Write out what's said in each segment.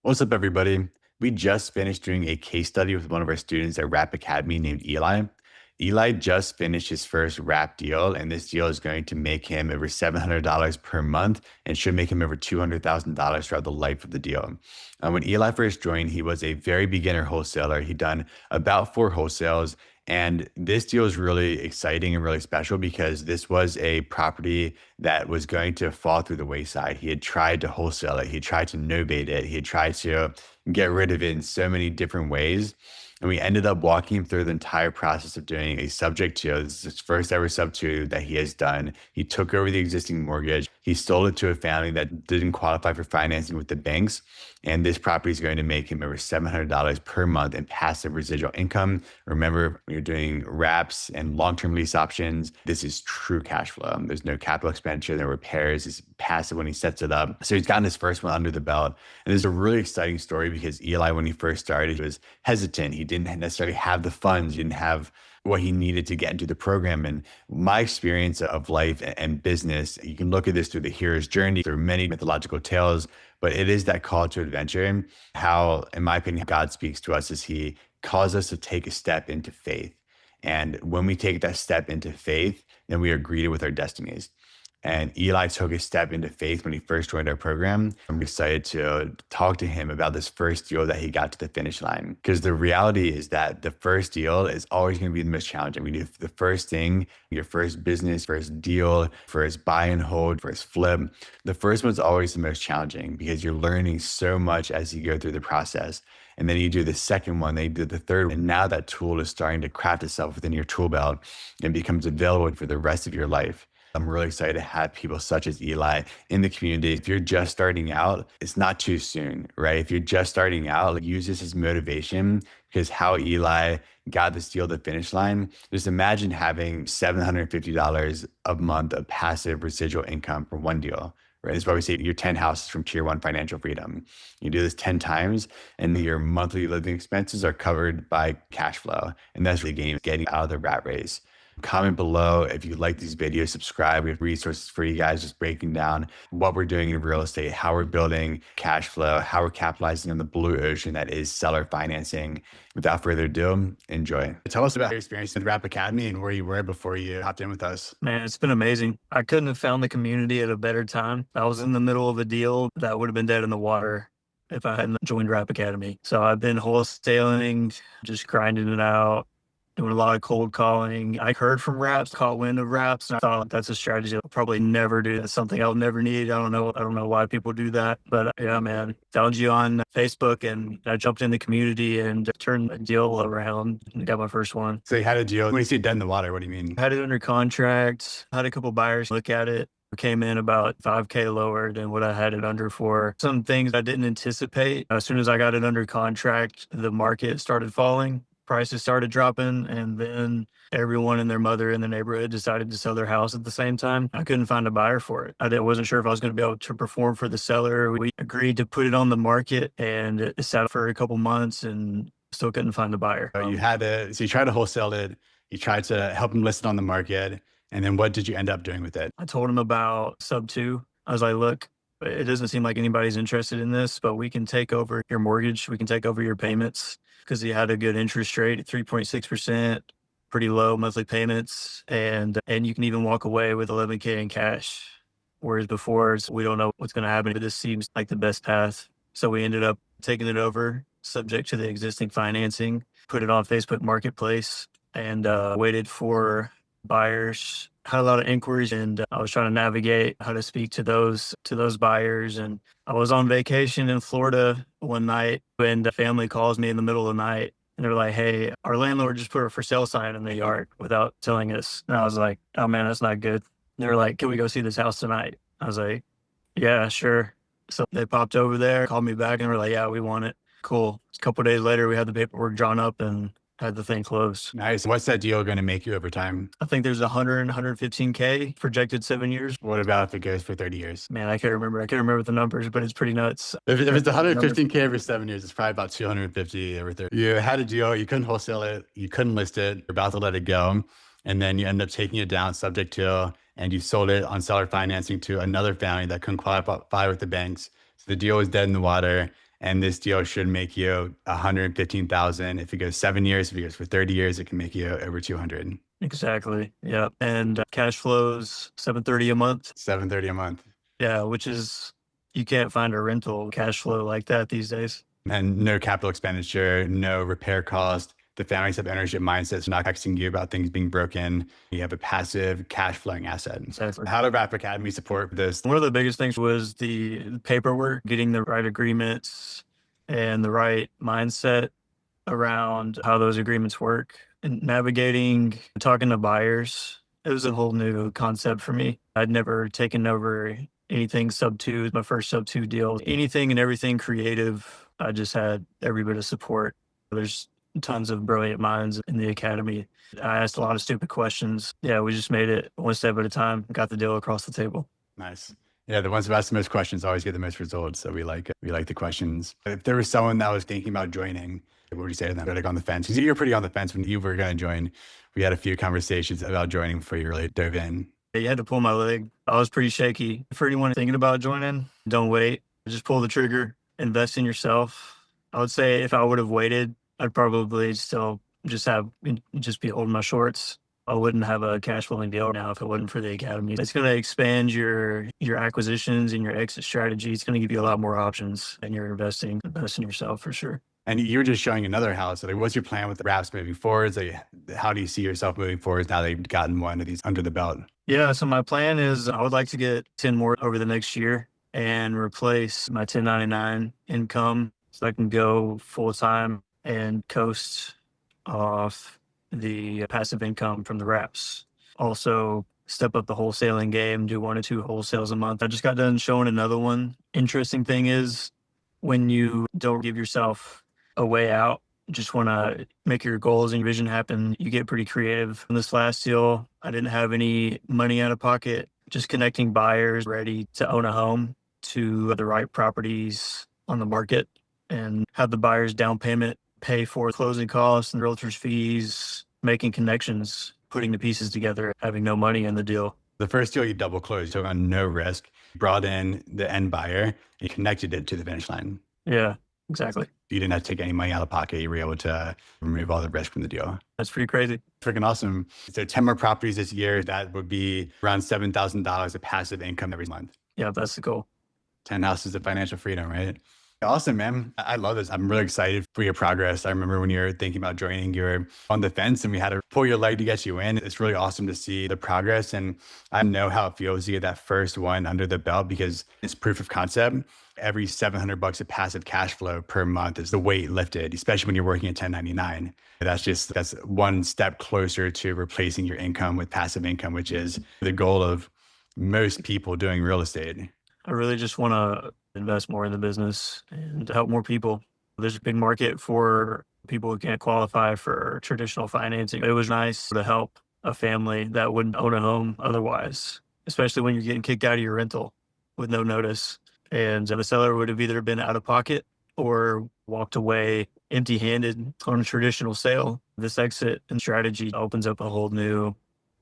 What's up, everybody? We just finished doing a case study with one of our students at Rap Academy named Eli. Eli just finished his first rap deal, and this deal is going to make him over $700 per month and should make him over $200,000 throughout the life of the deal. When Eli first joined, he was a very beginner wholesaler. He'd done about 4 wholesales. And this deal is really exciting and really special because this was a property that was going to fall through the wayside. He had tried to wholesale it, he had tried to novate it, he had tried to get rid of it in so many different ways. And we ended up walking him through the entire process of doing a subject to. This is his first ever sub to that he has done. He took over the existing mortgage. He sold it to a family that didn't qualify for financing with the banks. And this property is going to make him over $700 per month in passive residual income. Remember, when you're doing wraps and long-term lease options, this is true cash flow. There's no capital expenditure, no repairs. It's passive when he sets it up. So he's gotten his first one under the belt. And this is a really exciting story because Eli, when he first started, he was hesitant. He didn't necessarily have the funds. He didn't have what he needed to get into the program. And my experience of life and business, you can look at this through the hero's journey, through many mythological tales, but it is that call to adventure. How, in my opinion, God speaks to us is he calls us to take a step into faith. And when we take that step into faith, then we are greeted with our destinies. And Eli took a step into faith when he first joined our program. I'm excited to talk to him about this first deal that he got to the finish line. Because the reality is that the first deal is always going to be the most challenging. We do the first thing, your first business, first deal, first buy and hold, first flip. The first one's always the most challenging because you're learning so much as you go through the process. And then you do the second one, then you do the third one. And now that tool is starting to craft itself within your tool belt and becomes available for the rest of your life. I'm really excited to have people such as Eli in the community. If you're just starting out, it's not too soon, right? If you're just starting out, like, use this as motivation because how Eli got this deal to the finish line, just imagine having $750 a month of passive residual income from one deal. Right. This is why we say your 10 houses from tier one financial freedom. You do this 10 times and your monthly living expenses are covered by cash flow. And that's the game, getting out of the rat race. Comment below if you like these videos, subscribe. We have resources for you guys just breaking down what we're doing in real estate, how we're building cash flow, how we're capitalizing on the blue ocean that is seller financing. Without further ado, enjoy. Tell us about your experience in Rap Academy and where you were before you hopped in with us. Man, it's been amazing. I couldn't have found the community at a better time. I was in the middle of a deal that would have been dead in the water if I hadn't joined Rap Academy. So I've been wholesaling, just grinding it out, doing a lot of cold calling. I heard from raps, caught wind of raps, and I thought that's a strategy I'll probably never do. That's something I'll never need. I don't know why people do that. But yeah, man, found you on Facebook and I jumped in the community and turned a deal around and got my first one. So you had a deal. When you say dead in the water, what do you mean? Had it under contract, had a couple buyers look at it. Came in about 5K lower than what I had it under for. Some things I didn't anticipate. As soon as I got it under contract, the market started falling. Prices started dropping, and then everyone and their mother in the neighborhood decided to sell their house at the same time. I couldn't find a buyer for it. I wasn't sure if I was going to be able to perform for the seller. We agreed to put it on the market, and it sat for a couple months and still couldn't find a buyer. So you tried to wholesale it. You tried to help them list it on the market. And then what did you end up doing with it? I told him about sub 2. I was like, look, it doesn't seem like anybody's interested in this, but we can take over your mortgage. We can take over your payments, because he had a good interest rate at 3.6%, pretty low monthly payments. And you can even walk away with 11K in cash. Whereas before, we don't know what's going to happen, but this seems like the best path. So we ended up taking it over subject to the existing financing, put it on Facebook Marketplace, and waited for buyers. Had a lot of inquiries, and I was trying to navigate how to speak to those buyers. And I was on vacation in Florida one night when the family calls me in the middle of the night and they're like, hey, our landlord just put a for sale sign in the yard without telling us. And I was like, oh man, that's not good. They were like, can we go see this house tonight? I was like, yeah, sure. So they popped over there, called me back, and were like, yeah, we want it. Cool. A couple of days later, we had the paperwork drawn up and had the thing closed. Nice. What's that deal going to make you over time? I think there's 115K projected 7 years. What about if it goes for 30 years? Man, I can't remember the numbers, but it's pretty nuts. If it's 115K over 7 years, it's probably about 250 over 30. You had a deal, you couldn't wholesale it, you couldn't list it, you're about to let it go. And then you end up taking it down subject to, and you sold it on seller financing to another family that couldn't qualify with the banks. So the deal was dead in the water. And this deal should make you 115,000. If it goes 7 years, if it goes for 30 years, it can make you over 200. Exactly. Yeah. And cash flows 730 a month. 730 a month. Yeah, which is you can't find a rental cash flow like that these days. And no capital expenditure, no repair cost. The families have ownership mindsets, not texting you about things being broken. You have a passive cash flowing asset. Exactly. How did Rap Academy support this? One of the biggest things was the paperwork, getting the right agreements and the right mindset around how those agreements work and navigating, talking to buyers. It was a whole new concept for me. I'd never taken over anything sub two. It was my first sub two deal. Anything and everything creative, I just had every bit of support. There's tons of brilliant minds in the academy. I asked a lot of stupid questions. Yeah, we just made it one step at a time, got the deal across the table. Nice. Yeah, the ones who ask the most questions always get the most results. So we like the questions. If there was someone that was thinking about joining, what would you say to them? Like on the fence? Because you're pretty on the fence when you were going to join. We had a few conversations about joining before you really dove in. You had to pull my leg. I was pretty shaky. For anyone thinking about joining, don't wait. Just pull the trigger, invest in yourself. I would say if I would have waited, I'd probably still just be holding my shorts. I wouldn't have a cash flowing deal now if it wasn't for the academy. It's going to expand your acquisitions and your exit strategy. It's going to give you a lot more options, and you're investing in yourself for sure. And you were just showing another house. So like, what's your plan with the Raps moving forward? Like, how do you see yourself moving forward now that you've gotten one of these under the belt? Yeah, so my plan is I would like to get 10 more over the next year and replace my 1099 income so I can go full time and coast off the passive income from the Raps. Also, step up the wholesaling game, do 1 or 2 wholesales a month. I just got done showing another one. Interesting thing is when you don't give yourself a way out, just want to make your goals and your vision happen, you get pretty creative. In this last deal, I didn't have any money out of pocket, just connecting buyers ready to own a home to the right properties on the market and have the buyer's down payment pay for closing costs and realtor's fees, making connections, putting the pieces together, having no money in the deal. The first deal you double closed, took on no risk, brought in the end buyer, and connected it to the finish line. Yeah, exactly. You didn't have to take any money out of pocket. You were able to remove all the risk from the deal. That's pretty crazy. Freaking awesome. So 10 more properties this year, that would be around $7,000 of passive income every month. Yeah, that's the goal. 10 houses of financial freedom, right? Awesome, man. I love this. I'm really excited for your progress. I remember when you were thinking about joining, you were on the fence and we had to pull your leg to get you in. It's really awesome to see the progress. And I know how it feels to get that first one under the belt because it's proof of concept. Every $700 of passive cash flow per month is the weight lifted, especially when you're working at 1099. That's one step closer to replacing your income with passive income, which is the goal of most people doing real estate. I really just want to invest more in the business and help more people. There's a big market for people who can't qualify for traditional financing. It was nice to help a family that wouldn't own a home otherwise, especially when you're getting kicked out of your rental with no notice. And the seller would have either been out of pocket or walked away empty-handed on a traditional sale. This exit and strategy opens up a whole new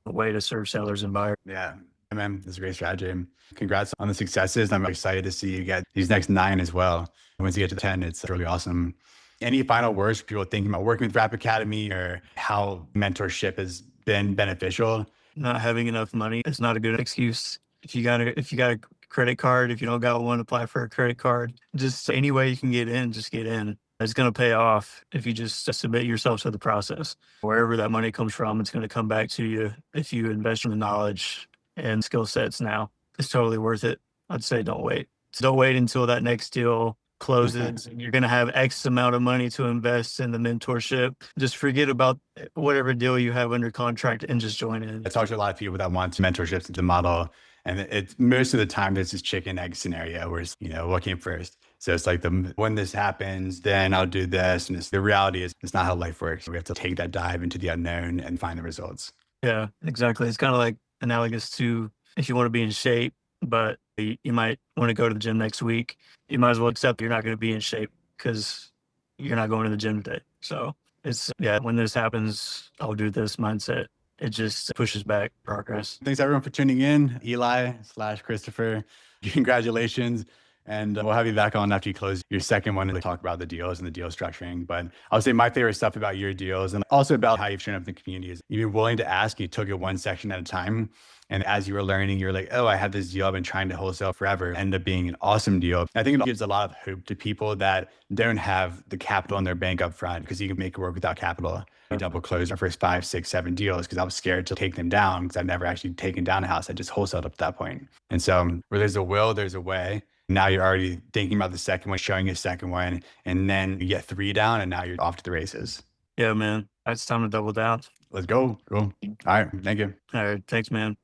way to serve sellers and buyers. Yeah. Man, that's a great strategy. Congrats on the successes. I'm excited to see you get these next 9 as well. Once you get to 10, it's really awesome. Any final words for people thinking about working with Rap Academy or how mentorship has been beneficial? Not having enough money is not a good excuse. If you got a credit card, if you don't got one, apply for a credit card. Just any way you can get in, just get in. It's going to pay off if you just submit yourself to the process. Wherever that money comes from, it's going to come back to you if you invest in the knowledge and skill sets now. It's totally worth it. I'd say don't wait. So don't wait until that next deal closes. You're going to have X amount of money to invest in the mentorship. Just forget about whatever deal you have under contract and just join in. I talked to a lot of people that want mentorships to the model. And it's most of the time there's this chicken egg scenario where it's, what came first? So it's like when this happens, then I'll do this. And the reality is it's not how life works. We have to take that dive into the unknown and find the results. Yeah, exactly. It's kind of like analogous to if you want to be in shape, but you might want to go to the gym next week. You might as well accept you're not going to be in shape because you're not going to the gym today. So when this happens, I'll do this mindset. It just pushes back progress. Thanks everyone for tuning in. Eli/Christopher, congratulations. And we'll have you back on after you close your second one to talk about the deals and the deal structuring. But I'll say my favorite stuff about your deals and also about how you've shown up in the community is you've been willing to ask. You took it one section at a time. And as you were learning, you're like, oh, I have this deal I've been trying to wholesale forever. End up being an awesome deal. I think it gives a lot of hope to people that don't have the capital in their bank up front because you can make it work without capital. We double closed our first 5, 6, 7 deals because I was scared to take them down because I've never actually taken down a house. I just wholesaled up to that point. And so where there's a will, there's a way. Now you're already thinking about the second one, showing your second one, and then you get 3 down, and now you're off to the races. Yeah, man. It's time to double down. Let's go. Cool. All right. Thank you. All right. Thanks, man.